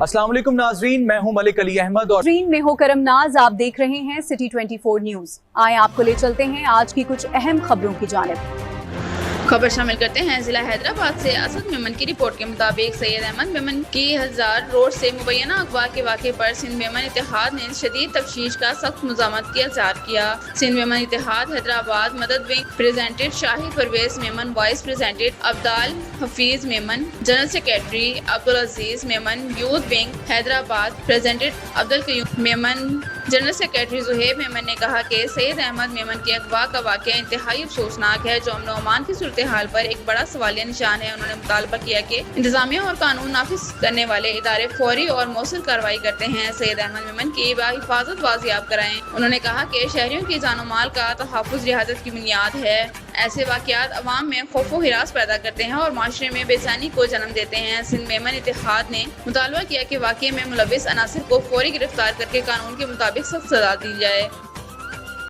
अस्सलाम वालेकुम नाजरीन, मैं हूं मलिक अली अहमद और मैं हूं करम नाज। आप देख रहे हैं सिटी 24 न्यूज। आए आपको ले चलते हैं आज की कुछ अहम खबरों की जानिब। खबर शामिल करते हैं। जिला हैदराबाद से असद मेमन की रिपोर्ट के मुताबिक सैयद अहमद मेमन की हजार रोड से मुबैना अगवा के वाक़े पर सिंध मेमन इत्तेहाद ने शदीद तफ्तीश का सख्त मुज़ामत की इज़हार किया। सिंध मेमन इत्तेहाद हैदराबाद मदद wing president Shahid Parvez Memon, vice president Abdal Hafeez Memon, general secretary Abdul Aziz Memon, youth wing Hyderabad president Abdul Qayyum Memon, general secretary Zuhaib Memon ने कहा कि सैयद अहमद मेमन के अगवा का वाक़या इंतहाई अफसोसनाक है, जो अमन ओमान की सूरत हाल पर एक बड़ा सवालिया निशान है। उन्होंने मुतालबा किया कि इंतजामिया और कानून नाफिज करने वाले इदारे फौरी और मौसर कार्रवाई करते हैं, सैयद अहमद मेमन की हिफाजत वाजियाब कराएं। उन्होंने कहा कि शहरियों की जान माल का तहफ़्फ़ुज़ रियासत की बुनियाद है। ऐसे वाक़यात अवाम में खौफ व हिरास पैदा करते हैं और माशरे में बेचैनी को जन्म देते हैं। सिंध मेमन इत्तेहाद ने मुतालबा किया कि वाक़ये में मुलविस अनासिर को फौरी गिरफ्तार करके कानून के मुताबिक सख्त सज़ा दी जाए।